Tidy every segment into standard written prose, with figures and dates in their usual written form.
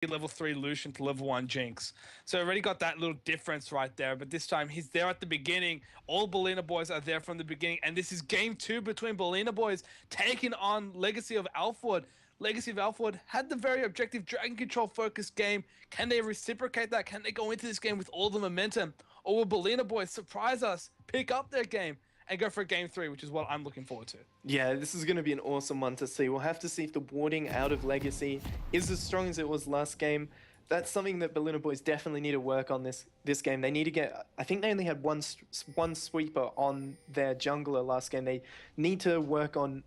level 3 Lucian to level 1 Jinx. So already got that little difference right there. But this time he's there at the beginning. All Belina boys are there from the beginning. And this is game 2 between Belina boys taking on Legacy of Alfwood. Legacy of Alfwood had the very objective Dragon Control focused game. Can they reciprocate that? Can they go into this game with all the momentum? Or will Belina boys surprise us, pick up their game, and go for a game 3, which is what I'm looking forward to. Yeah, this is going to be an awesome one to see. We'll have to see if the warding out of Legacy is as strong as it was last game. That's something that Belina boys definitely need to work on this game. They need to get... I think they only had one sweeper on their jungler last game. They need to work on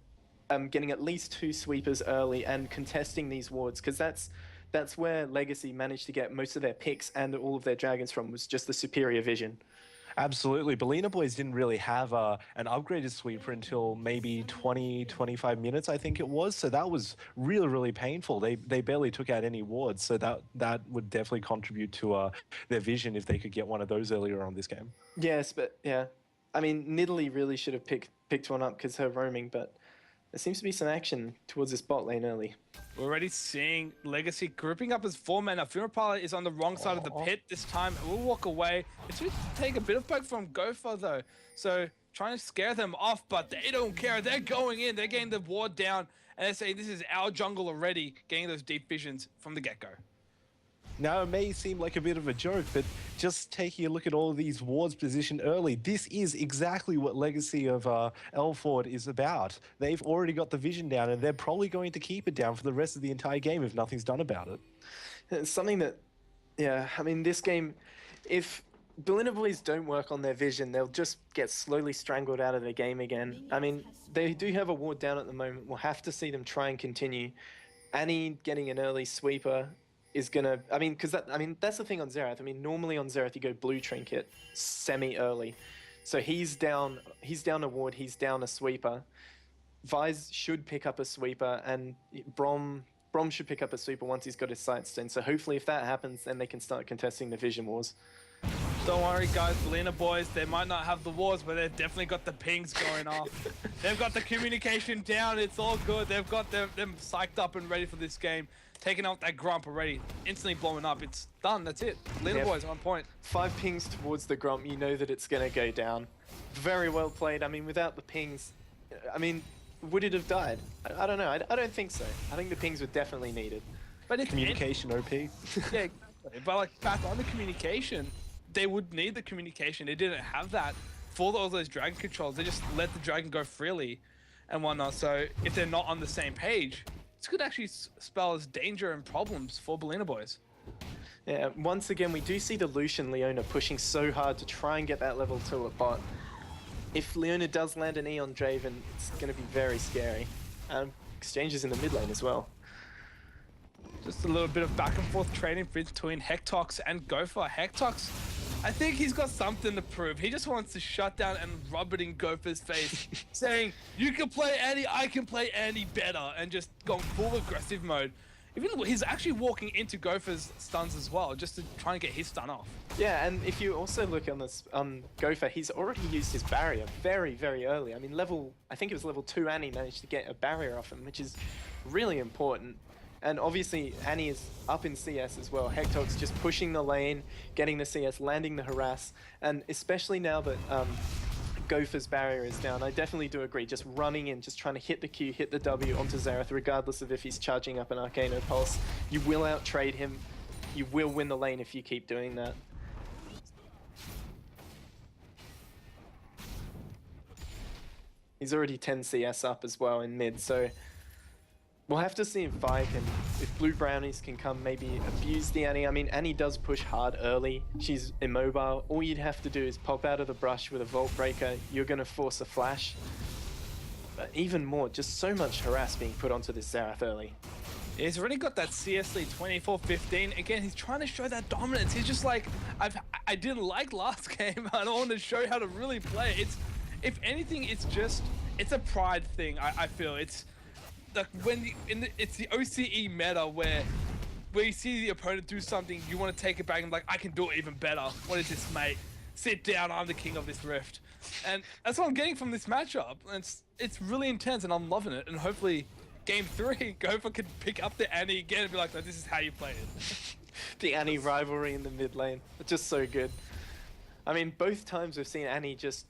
getting at least 2 sweepers early and contesting these wards, because that's where Legacy managed to get most of their picks and all of their dragons from, was just the superior vision. Absolutely. Belina boys didn't really have an upgraded sweeper until maybe 20, 25 minutes, I think it was. So that was really, really painful. They barely took out any wards. So that would definitely contribute to their vision if they could get one of those earlier on this game. Yes, but yeah. I mean, Nidalee really should have picked one up because her roaming, but there seems to be some action towards this bot lane early. We're already seeing Legacy grouping up as 4 men. Now, Fumapala is on the wrong side of the pit this time. We'll walk away. It's going to take a bit of poke from Gopher, though. So, trying to scare them off, but they don't care. They're going in. They're getting the ward down. And they're saying, this is our jungle already, getting those deep visions from the get-go. Now, it may seem like a bit of a joke, but just taking a look at all of these wards positioned early, this is exactly what Legacy of Alfwood is about. They've already got the vision down, and they're probably going to keep it down for the rest of the entire game if nothing's done about it. It's something that, yeah, I mean, this game, if Belina boys don't work on their vision, they'll just get slowly strangled out of the game again. I mean, they do have a ward down at the moment. We'll have to see them try and continue. Annie getting an early sweeper is gonna, I mean, that's the thing on Xerath. I mean, normally on Xerath you go blue trinket semi-early. So he's down a ward, he's down a sweeper. Vise should pick up a sweeper, and Brom should pick up a sweeper once he's got his sightstone. So hopefully if that happens, then they can start contesting the vision wars. Don't worry, guys. Belina boys, they might not have the wars, but they've definitely got the pings going off. They've got the communication down. It's all good. They've got them psyched up and ready for this game. Taking out that Grump already, instantly blowing up. It's done. That's it. Belina boys on point. 5 pings towards the Grump. You know that it's going to go down. Very well played. I mean, without the pings, I mean, would it have died? I don't know. I don't think so. I think the pings were definitely needed. But if communication OP. Yeah, but like back on the communication, they would need the communication. They didn't have that for all those dragon controls. They just let the dragon go freely and whatnot. So if they're not on the same page, this could actually spell as danger and problems for Belina boys. Yeah, once again, we do see the Lucian Leona pushing so hard to try and get that level 2 at bot. If Leona does land an E on Draven, it's going to be very scary. Exchanges in the mid lane as well. Just a little bit of back and forth trading between Hectox and Gopher. Hectox, I think he's got something to prove. He just wants to shut down and rub it in Gopher's face, saying, you can play Annie, I can play Annie better, and just going full aggressive mode. Even he's actually walking into Gopher's stuns as well, just to try and get his stun off. Yeah, and if you also look on this Gopher, he's already used his barrier very, very early. I mean, I think it was level 2 Annie managed to get a barrier off him, which is really important. And obviously, Annie is up in CS as well. Hectox just pushing the lane, getting the CS, landing the harass. And especially now that Gopher's barrier is down, I definitely do agree. Just running in, just trying to hit the Q, hit the W onto Xerath, regardless of if he's charging up an Arcano Pulse. You will out-trade him. You will win the lane if you keep doing that. He's already 10 CS up as well in mid, so we'll have to see if if Blue Brownies can come maybe abuse the Annie. I mean, Annie does push hard early. She's immobile. All you'd have to do is pop out of the brush with a Vault Breaker. You're going to force a flash. But even more, just so much harass being put onto this Xerath early. He's already got that CS lead 24-15. Again, he's trying to show that dominance. He's just like, I didn't like last game. I don't want to show how to really play. If anything, it's a pride thing, I feel. It's like it's the OCE meta where you see the opponent do something, you want to take it back and like, I can do it even better. What is this, mate? Sit down, I'm the king of this rift. And that's what I'm getting from this matchup. And it's really intense and I'm loving it. And hopefully game 3, Gopher could pick up the Annie again and be like, no, this is how you play it. The Annie rivalry in the mid lane. It's just so good. I mean, both times we've seen Annie just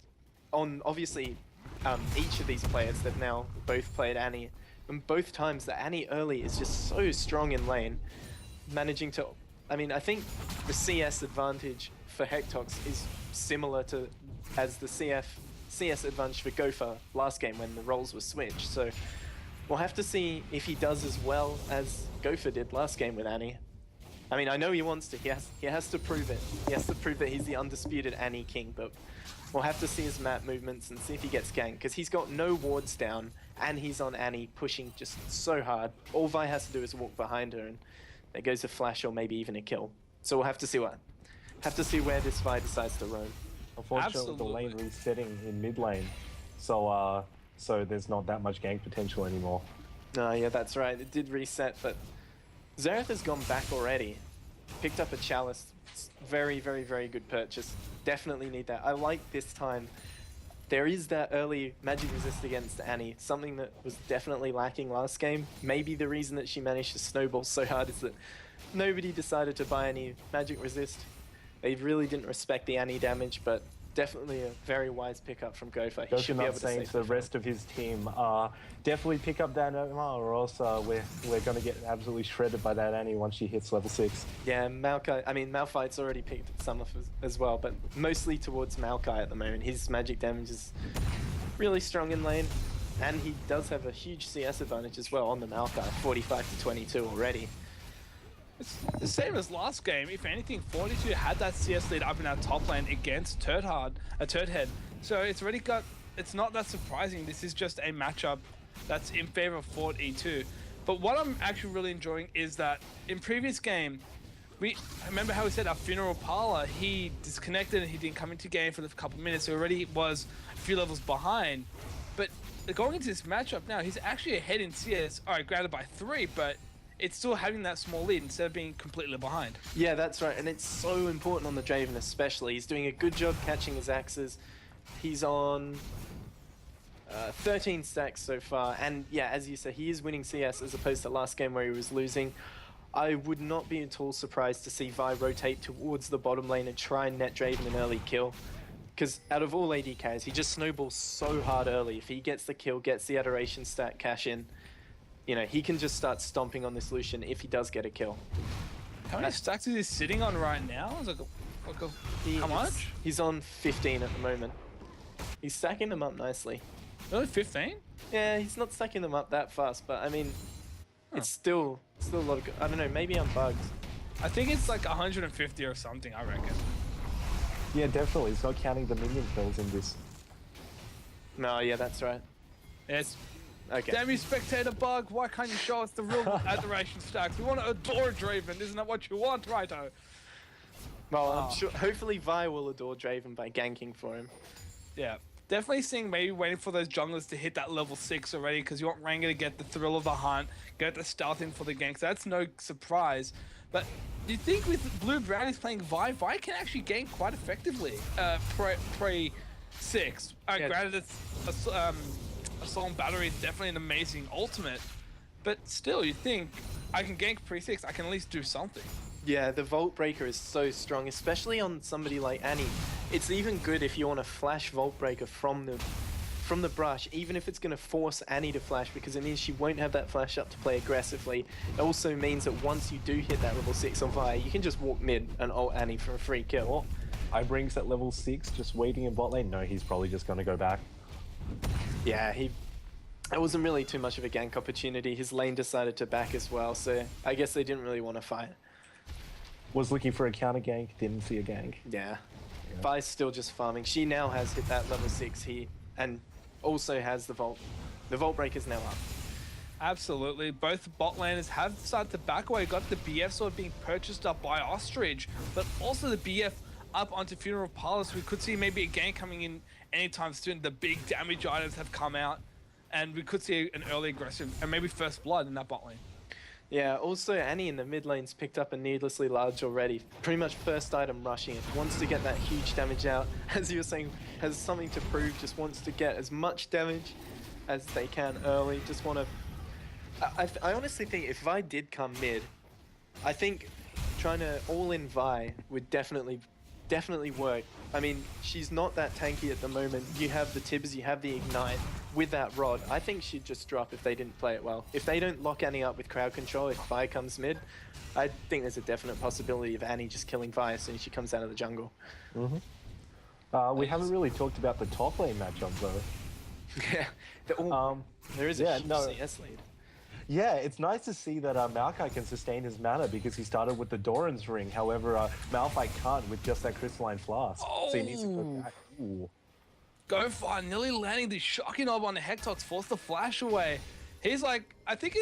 on, obviously, each of these players, they've now both played Annie. And both times the Annie early is just so strong in lane, managing to, I mean, I think the CS advantage for Hectox is similar to as the CS advantage for Gopher last game when the roles were switched. So we'll have to see if he does as well as Gopher did last game with Annie. I mean, I know he wants to. He has to prove it. He has to prove that he's the undisputed Annie king, but we'll have to see his map movements and see if he gets ganked, because he's got no wards down, and he's on Annie pushing just so hard. All Vi has to do is walk behind her, and there goes a flash or maybe even a kill. So we'll have to see where this Vi decides to roam. Unfortunately, the lane resetting in mid lane, so there's not that much gank potential anymore. No, yeah, that's right. It did reset, but Xerath has gone back already. Picked up a Chalice. It's very, very, very good purchase. Definitely need that. I like this time. There is that early magic resist against Annie, something that was definitely lacking last game. Maybe the reason that she managed to snowball so hard is that nobody decided to buy any magic resist. They really didn't respect the Annie damage, but definitely a very wise pickup from Gopher. He should be able to saying save to the rest of his team, definitely pick up that Emma, or else we're going to get absolutely shredded by that Annie once she hits level 6. Yeah, Malphite's already picked some of us as well, but mostly towards Maokai at the moment. His magic damage is really strong in lane, and he does have a huge CS advantage as well on the Maokai, 45 to 22 already. It's the same as last game. If anything, 42 had that CS lead up in our top lane against Turd-Head. So it's already got, it's not that surprising. This is just a matchup that's in favor of Fort E2. But what I'm actually really enjoying is that in previous game, I remember how we said our funeral parlor, he disconnected and he didn't come into game for a couple of minutes. He already was a few levels behind. But going into this matchup now, he's actually ahead in CS. All right, granted by 3, but it's still having that small lead instead of being completely behind. Yeah, that's right, and it's so important on the Draven especially. He's doing a good job catching his axes. He's on 13 stacks so far, and yeah, as you said, he is winning CS as opposed to last game where he was losing. I would not be at all surprised to see Vi rotate towards the bottom lane and try and net Draven an early kill. Because out of all AD carries, he just snowballs so hard early. If he gets the kill, gets the adoration stat cash in, you know, he can just start stomping on this Lucian if he does get a kill. How many stacks is he sitting on right now? How much? He's on 15 at the moment. He's stacking them up nicely. Really, 15? Yeah, he's not stacking them up that fast, but I mean, it's still a lot of good. I don't know, maybe I'm bugged. I think it's like 150 or something, I reckon. Yeah, definitely. It's not counting the minion kills in this. No, yeah, that's right. It's Okay. damn you, spectator bug! Why can't you show us the real adoration stacks? We want to adore Draven, isn't that what you want, righto? Well, I'm sure. Hopefully, Vi will adore Draven by ganking for him. Yeah, definitely seeing maybe waiting for those junglers to hit that level 6 already, because you want Ranga to get the thrill of the hunt, get the stealth in for the gank. So that's no surprise. But do you think with Blue Brownies playing Vi can actually gank quite effectively pre-6? Yeah. Granted, it's Assault and Battery is definitely an amazing ultimate, but still, you think I can gank pre-6, I can at least do something. Yeah, the Vault Breaker is so strong, especially on somebody like Annie. It's even good if you want to flash Vault Breaker from the brush, even if it's going to force Annie to flash, because it means she won't have that flash up to play aggressively. It also means that once you do hit that level 6 on Vi, you can just walk mid and ult Annie for a free kill. Ibrings at level 6, just waiting in bot lane. No, he's probably just going to go back. Yeah, it wasn't really too much of a gank opportunity. His lane decided to back as well, so I guess they didn't really want to fight. Was looking for a counter gank, didn't see a gank. Yeah. Vi's still just farming. She now has hit that level 6 here, and also has the Vault. The Vault Breaker's now up. Absolutely. Both bot laners have started to back away. Got the BF sword being purchased up by Ostrich, but also the BF up onto Funeral Parlor. We could see maybe a gank coming in anytime soon. The big damage items have come out, and we could see an early aggressive and maybe first blood in that bot lane. Yeah, also Annie in the mid lane's picked up a needlessly large already. Pretty much first item rushing it. Wants to get that huge damage out. As you were saying, has something to prove, just wants to get as much damage as they can early. Just want to I honestly think if Vi did come mid, I think trying to all-in Vi would definitely work. I mean, she's not that tanky at the moment. You have the Tibbs, you have the Ignite with that rod. I think she'd just drop if they didn't play it well. If they don't lock Annie up with crowd control, if Vi comes mid, I think there's a definite possibility of Annie just killing Vi as soon as she comes out of the jungle. We haven't really talked about the top lane matchup though. Yeah, there is a huge CS lead. Yeah, it's nice to see that Maokai can sustain his mana because he started with the Doran's Ring. However, Malphite can't with just that Crystalline Flask. So he needs to go back. Ooh. Go far, nearly landing the shocking orb on the Hectox, forced the flash away. He's like, I think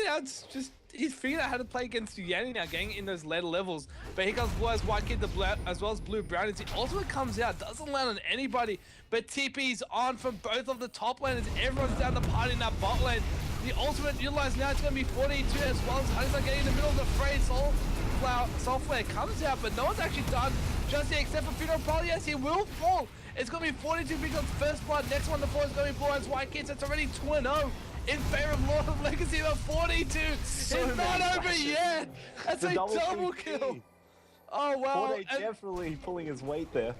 he's figured out how to play against Yanni now, getting in those later levels. But he comes Blue as White Kid, as well as Blue Brown. As the ultimate comes out, doesn't land on anybody. But TP's on from both of the top laners. Everyone's down the party in that bot lane. The ultimate utilized now, it's going to be 42 as well as Honey's getting in the middle of the fray. Soulflare comes out, but no one's actually done just yet except for Funeral Parley. Yes, he will fall. It's going to be 42 big on first blood. Next one to fall is going to be Blue Eyes White Kids. It's already 2-0 in favor of Lord of Legacy. But 42 it's not over yet. That's a double kill. Oh, wow. Forte definitely pulling his weight there.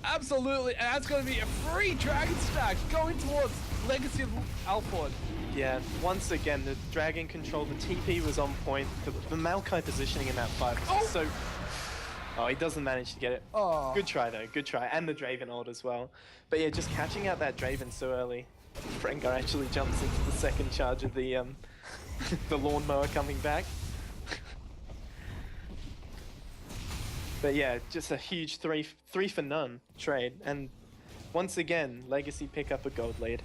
Absolutely. And that's going to be a free Dragon Stack going towards Legacy of Alford. Yeah, once again, the Dragon control, the TP was on point. The Maokai positioning in that fight was so... Oh, he doesn't manage to get it. Oh. Good try, though. Good try. And the Draven ult as well. But yeah, just catching out that Draven so early. Frengar actually jumps into the second charge of the the lawnmower coming back. But yeah, just a huge three for none trade. And once again, Legacy pick up a gold lead.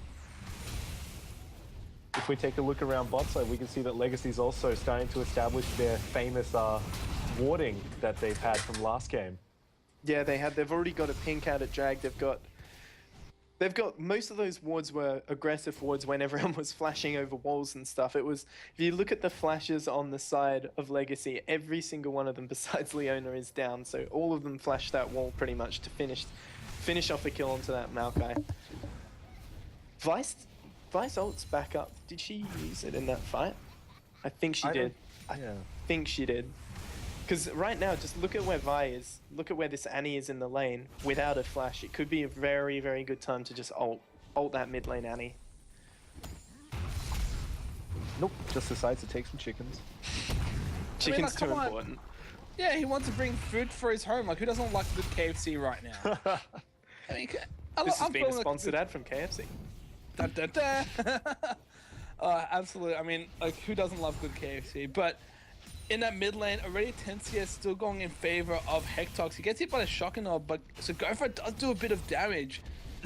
If we take a look around bot side, we can see that Legacy's also starting to establish their famous warding that they've had from last game. Yeah, they've already got a pink out at Drag. They've got most of those wards were aggressive wards when everyone was flashing over walls and stuff. It was, if you look at the flashes on the side of Legacy, every single one of them besides Leona is down. So all of them flashed that wall pretty much to finish off a kill onto that Maokai. Vice ult's back up. Did she use it in that fight? I think she did. I think she did. Because right now, just look at where Vi is. Look at where this Annie is in the lane without a flash. It could be a very, very good time to just ult that mid lane Annie. Nope, just decides to take some chickens. Chicken's too important. Yeah, he wants to bring food for his home. Like, who doesn't like good KFC right now? I mean, this has been a sponsored ad from KFC. Da, da, da. Absolutely. I mean, like, who doesn't love good KFC? But in that mid lane, already Tensia is still going in favor of Hectox. He gets hit by the shocking orb, but so Gopher does do a bit of damage.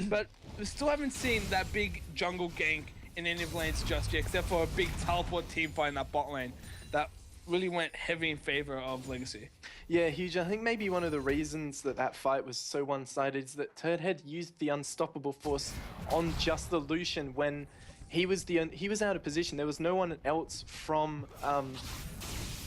But we still haven't seen that big jungle gank in any of the lanes just yet, except for a big teleport team fight in that bot lane that really went heavy in favor of Legacy. Yeah, huge. I think maybe one of the reasons that fight was so one-sided is that Turdhead used the unstoppable force on just the Lucian when he was out of position. There was no one else from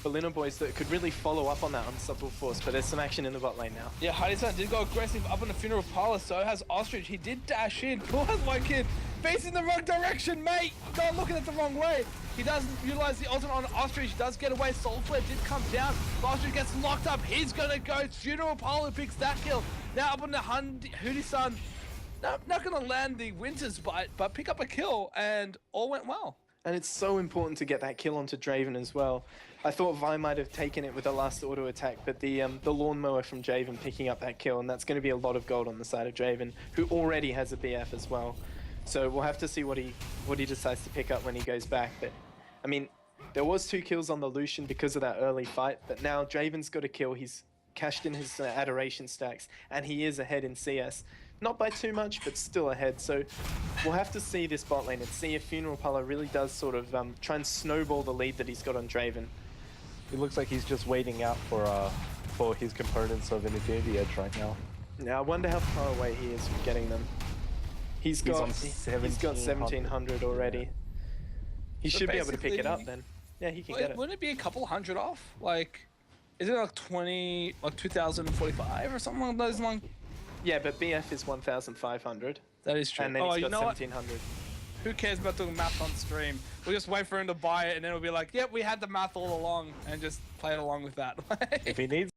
Berliner Boys that could really follow up on that unstoppable force, but there's some action in the bot lane now. Yeah, Hudson did go aggressive up on the Funeral Parlor, so has Ostrich. He did dash in. Blue Eyes White Kid facing the wrong direction, mate! Not looking at the wrong way. He doesn't utilize the ultimate on Ostrich. He does get away. Soulflare did come down. Ostrich gets locked up. He's gonna go. Funeral Parlor picks that kill. Now up on the Hootie-san. No, not gonna land the Winter's Bite, but pick up a kill, and all went well. And it's so important to get that kill onto Draven as well. I thought Vi might have taken it with the last auto attack, but the lawnmower from Draven picking up that kill, and that's going to be a lot of gold on the side of Draven, who already has a BF as well. So we'll have to see what he decides to pick up when he goes back. But I mean, there was 2 kills on the Lucian because of that early fight, but now Draven's got a kill. He's cashed in his adoration stacks, and he is ahead in CS. Not by too much, but still ahead. So we'll have to see this bot lane and see if Funeral Parlor really does sort of try and snowball the lead that he's got on Draven. It looks like he's just waiting out for his components of an Infinity Edge right now. Now I wonder how far away he is from getting them. He's got 1700 already. Yeah. He should be able to pick it up then. Yeah, he can get it. Wouldn't it be a couple hundred off? Like, is it like 2045 or something like those long? Yeah, but BF is 1500. That is true. And then he's got 1700. Who cares about doing math on stream? We'll just wait for him to buy it, and then we'll be like, yep, we had the math all along, and just play along with that. If he needs